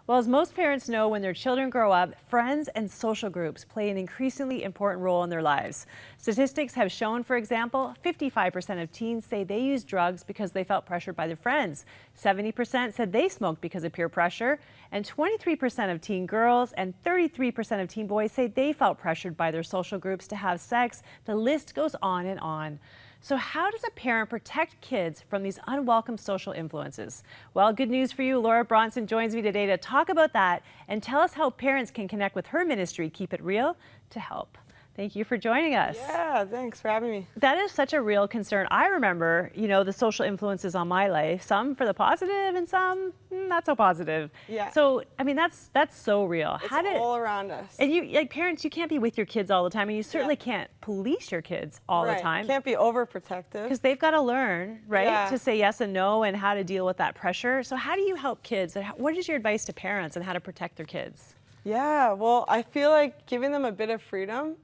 Well, as most parents know, when their children grow up, friends and social groups play an increasingly important role in their lives. Statistics have shown, for example, 55% of teens say they use drugs because they felt pressured by their friends. 70% said they smoked because of peer pressure. And 23% of teen girls and 33% of teen boys say they felt pressured by their social groups to have sex. The list goes on and on. So how does a parent protect kids from these unwelcome social influences? Well, good news for you. Laura Bronson joins me today to talk about that and tell us how parents can connect with her ministry, Keep It Real, to help. Thank you for joining us. Yeah, thanks for having me. That is such a real concern. I remember, the social influences on my life, some for the positive and some not so positive. Yeah. So, I mean, that's so real. It's all around us. And you, like parents, you can't be with your kids all the time, and you certainly can't police your kids all the time. Can't be overprotective. Because they've got to learn, right, Yeah. to say yes and no and how to deal with that pressure. So how do you help kids? What is your advice to parents on how to protect their kids? Yeah, well, I feel like giving them a bit of freedom,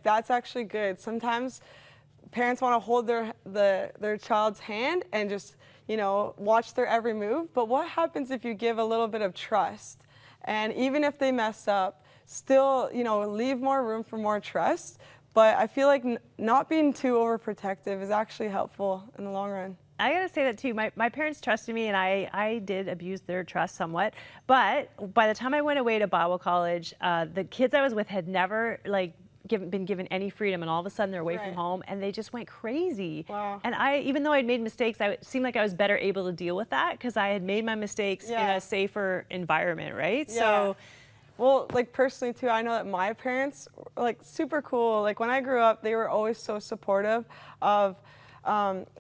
that's actually good. Sometimes parents want to hold their child's hand and just, watch their every move. But what happens if you give a little bit of trust? And even if they mess up, still, leave more room for more trust. But I feel like not being too overprotective is actually helpful in the long run. I gotta say that too. My parents trusted me, and I did abuse their trust somewhat. But by the time I went away to Bible college, the kids I was with had never been given any freedom, and all of a sudden they're away from home, and they just went crazy. Wow. And even though I'd made mistakes, it seemed like I was better able to deal with that because I had made my mistakes in a safer environment, right? Yeah. So. Well, personally too, I know that my parents were super cool. When I grew up, they were always so supportive of,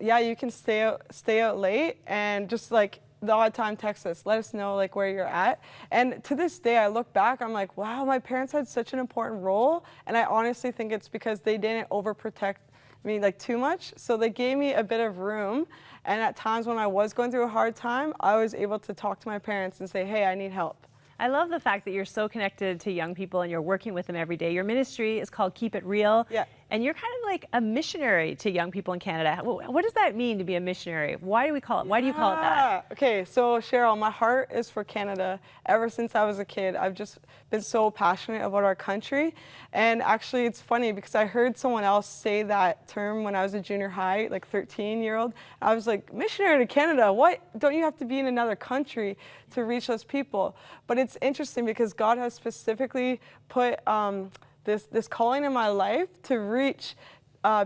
you can stay out late and just the odd time text us, let us know where you're at. And to this day, I look back, I'm like, wow, my parents had such an important role. And I honestly think it's because they didn't overprotect me too much. So they gave me a bit of room. And at times when I was going through a hard time, I was able to talk to my parents and say, hey, I need help. I love the fact that you're so connected to young people and you're working with them every day. Your ministry is called Keep It Real. Yeah. And you're kind of like a missionary to young people in Canada. What does that mean to be a missionary? Why do you call it that? Okay, so Cheryl, my heart is for Canada. Ever since I was a kid, I've just been so passionate about our country. And actually, it's funny because I heard someone else say that term when I was a junior high, 13-year-old. I was like, missionary to Canada? What? Don't you have to be in another country to reach those people? But it's interesting because God has specifically put this calling in my life to reach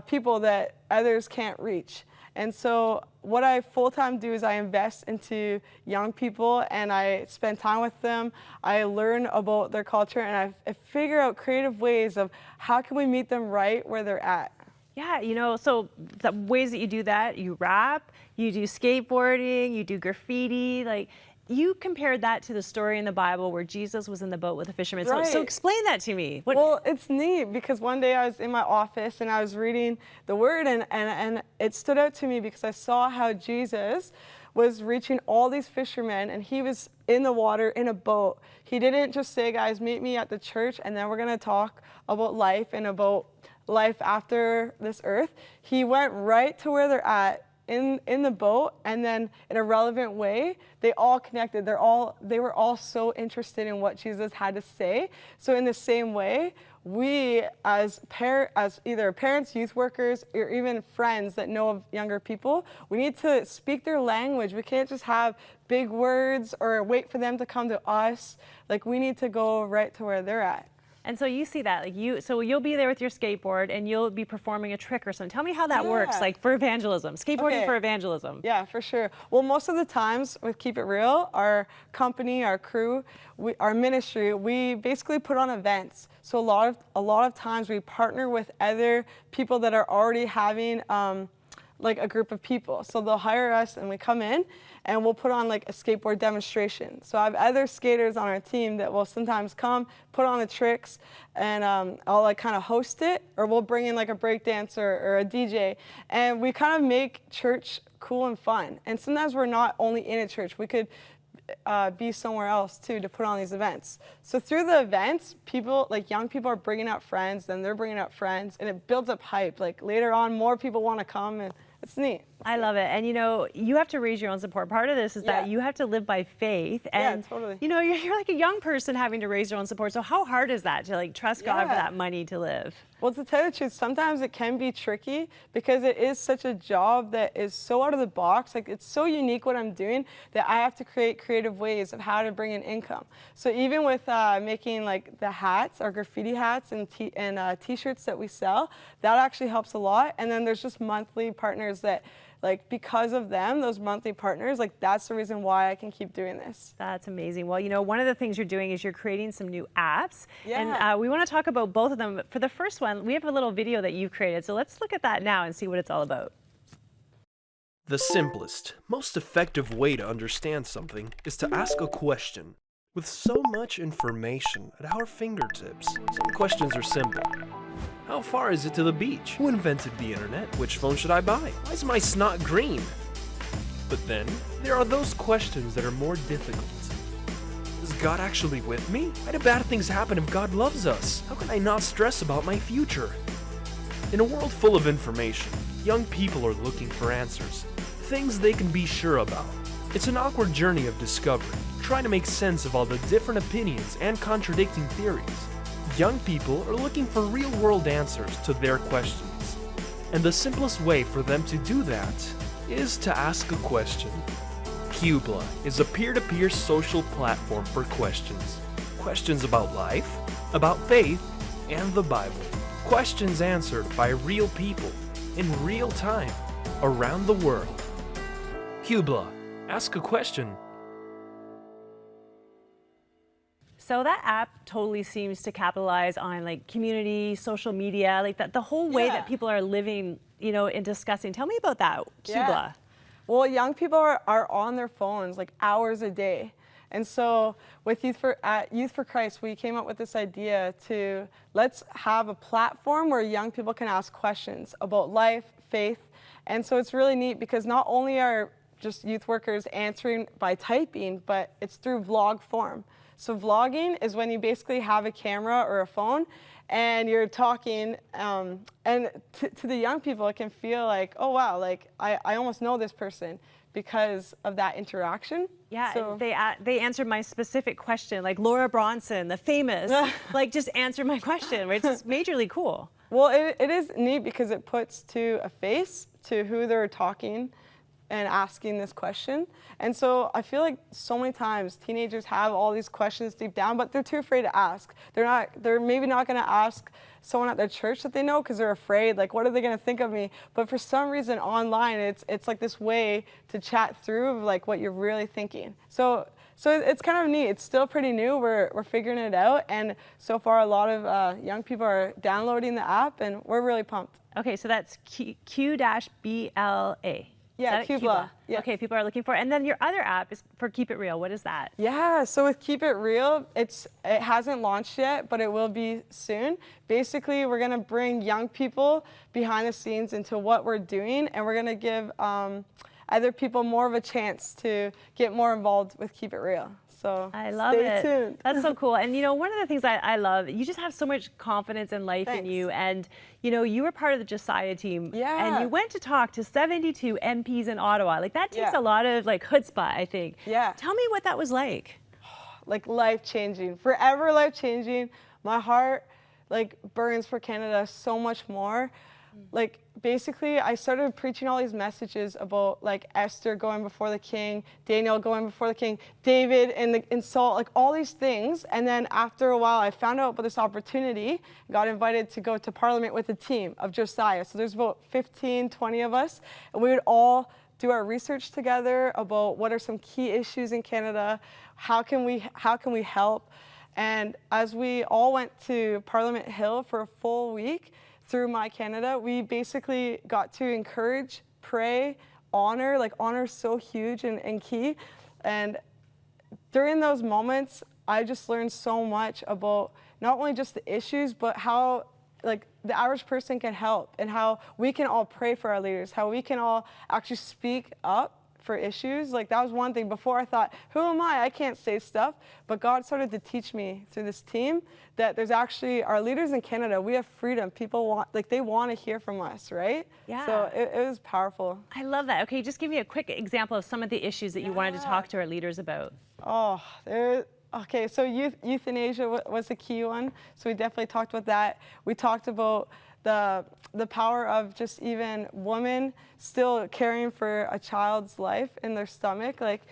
people that others can't reach. And so what I full-time do is I invest into young people and I spend time with them. I learn about their culture and I figure out creative ways of how can we meet them right where they're at. Yeah, so the ways that you do that, you rap, you do skateboarding, you do graffiti, you compared that to the story in the Bible where Jesus was in the boat with the fishermen. Right. So explain that to me. Well, it's neat because one day I was in my office and I was reading the word and it stood out to me because I saw how Jesus was reaching all these fishermen and he was in the water in a boat. He didn't just say, guys, meet me at the church and then we're going to talk about life and about life after this earth. He went right to where they're at in the boat, and then in a relevant way, they all connected. They were all so interested in what Jesus had to say. So in the same way, we as either parents, youth workers, or even friends that know of younger people, we need to speak their language. We can't just have big words or wait for them to come to us. We need to go right to where they're at. And so you see that, so you'll be there with your skateboard and you'll be performing a trick or something. Tell me how that works, for evangelism, skateboarding for evangelism. Yeah, for sure. Well, most of the times with Keep It Real, our company, our crew, our ministry, we basically put on events. So a lot of times we partner with other people that are already having a group of people. So they'll hire us and we come in and we'll put on a skateboard demonstration. So I have other skaters on our team that will sometimes come, put on the tricks, and I'll kind of host it, or we'll bring in a break dancer or a DJ. And we kind of make church cool and fun. And sometimes we're not only in a church, we could be somewhere else too to put on these events. So through the events, people, young people are bringing out friends, then they're bringing out friends, and it builds up hype. Later on, more people want to come, and it's neat. I love it. And you have to raise your own support. Part of this is that you have to live by faith. And totally. You're like a young person having to raise your own support. So how hard is that to like trust God for that money to live? Well, to tell you the truth, sometimes it can be tricky because it is such a job that is so out of the box. Like, it's so unique what I'm doing that I have to create creative ways of how to bring in income. So even with making like the hats, our graffiti hats and t-shirts that we sell, that actually helps a lot. And then there's just monthly partners that, like, because of them, those monthly partners, like, that's the reason why I can keep doing this. That's amazing. Well, one of the things you're doing is you're creating some new apps. Yeah. And we want to talk about both of them. But for the first one, we have a little video that you've created. So let's look at that now and see what it's all about. The simplest, most effective way to understand something is to ask a question. With so much information at our fingertips, some questions are simple. How far is it to the beach? Who invented the internet? Which phone should I buy? Why is my snot green? But then, there are those questions that are more difficult. Is God actually with me? Why do bad things happen if God loves us? How can I not stress about my future? In a world full of information, young people are looking for answers, things they can be sure about. It's an awkward journey of discovery, trying to make sense of all the different opinions and contradicting theories. Young people are looking for real-world answers to their questions. And the simplest way for them to do that is to ask a question. QBLA is a peer-to-peer social platform for questions. Questions about life, about faith, and the Bible. Questions answered by real people in real time around the world. QBLA, ask a question. So that app totally seems to capitalize on like community, social media, like that, the whole way that people are living, and discussing. Tell me about that, QBLA. Well, young people are on their phones like hours a day. And so with at Youth for Christ, we came up with this idea to let's have a platform where young people can ask questions about life, faith. And so it's really neat because not only are just youth workers answering by typing, but it's through vlog form. So vlogging is when you basically have a camera or a phone and you're talking, and to the young people, it can feel like, oh wow, like I almost know this person because of that interaction. Yeah, so, and they answered my specific question, like Laura Bronson, the famous, like just answered my question, which is majorly cool. Well, it is neat because it puts to a face to who they're talking and asking this question. And so I feel like so many times teenagers have all these questions deep down, but they're too afraid to ask. They're maybe not gonna ask someone at their church that they know because they're afraid, like, what are they gonna think of me? But for some reason online, it's like this way to chat through like what you're really thinking. So it's kind of neat. It's still pretty new. We're figuring it out. And so far a lot of young people are downloading the app and we're really pumped. Okay, so that's Q-BLA. Yeah, QBLA. Yeah. Okay, people are looking for it. And then your other app is for Keep It Real. What is that? Yeah, so with Keep It Real, it hasn't launched yet, but it will be soon. Basically, we're gonna bring young people behind the scenes into what we're doing, and we're gonna give other people more of a chance to get more involved with Keep It Real. So I love stay it. tuned. That's so cool. And one of the things I love, you just have so much confidence and life in you. And you were part of the Josiah Team. Yeah. And you went to talk to 72 MPs in Ottawa. Like that takes a lot of like chutzpah, I think. Yeah. Tell me what that was like. Like life-changing, forever life-changing. My heart like burns for Canada so much more. Like basically I started preaching all these messages about like Esther going before the king, Daniel going before the king, David and Saul, like all these things. And then after a while I found out about this opportunity, got invited to go to Parliament with a team of Josiah. So there's about 15, 20 of us, and we would all do our research together about what are some key issues in Canada, how can we help. And as we all went to Parliament Hill for a full week, through My Canada, we basically got to encourage, pray, honor. Like honor is so huge and key. And during those moments, I just learned so much about not only just the issues, but how like the average person can help and how we can all pray for our leaders, how we can all actually speak up for issues. Like, that was one thing. Before I thought, who am I? I can't say stuff. But God started to teach me through this team that there's actually, our leaders in Canada, we have freedom. People want, like, they want to hear from us, right? Yeah. So it was powerful. I love that. Okay, just give me a quick example of some of the issues that you wanted to talk to our leaders about. Oh, okay, so euthanasia was a key one. So we definitely talked about that. We talked about the power of just even women still caring for a child's life in their stomach. Like,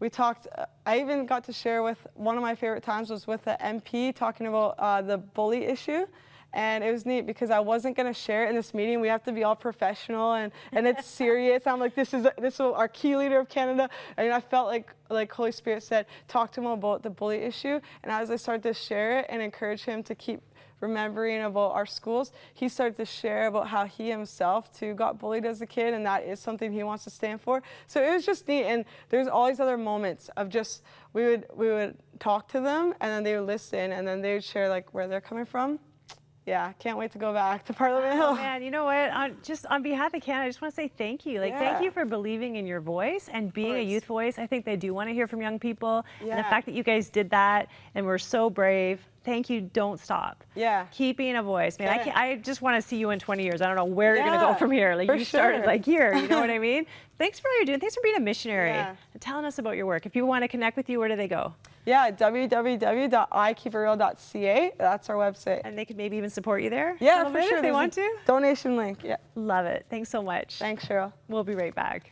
we talked, I even got to share with, one of my favorite times was with the MP talking about the bully issue. And it was neat because I wasn't going to share it in this meeting. We have to be all professional and it's serious. I'm like, this is our key leader of Canada. And I felt like Holy Spirit said, talk to him about the bully issue. And as I started to share it and encourage him to keep remembering about our schools, he started to share about how he himself too got bullied as a kid, and that is something he wants to stand for. So it was just neat, and there's all these other moments of just, we would talk to them, and then they would listen, and then they would share like where they're coming from. Yeah, can't wait to go back to Parliament Hill. Oh man, you know what? Just on behalf of Canada, I just want to say thank you. Thank you for believing in your voice and being a youth voice. I think they do want to hear from young people. Yeah. And the fact that you guys did that and were so brave. Thank you. Don't stop. Yeah. Keep being a voice, man. I just want to see you in 20 years. I don't know where you're going to go from here. Like, you started like here, you know what I mean? Thanks for all you're doing. Thanks for being a missionary and telling us about your work. If people want to connect with you, where do they go? Yeah, www.ikeepitreal.ca. That's our website. And they could maybe even support you there? Yeah, for sure. If they want to. Donation link. Yeah. Love it. Thanks so much. Thanks, Cheryl. We'll be right back.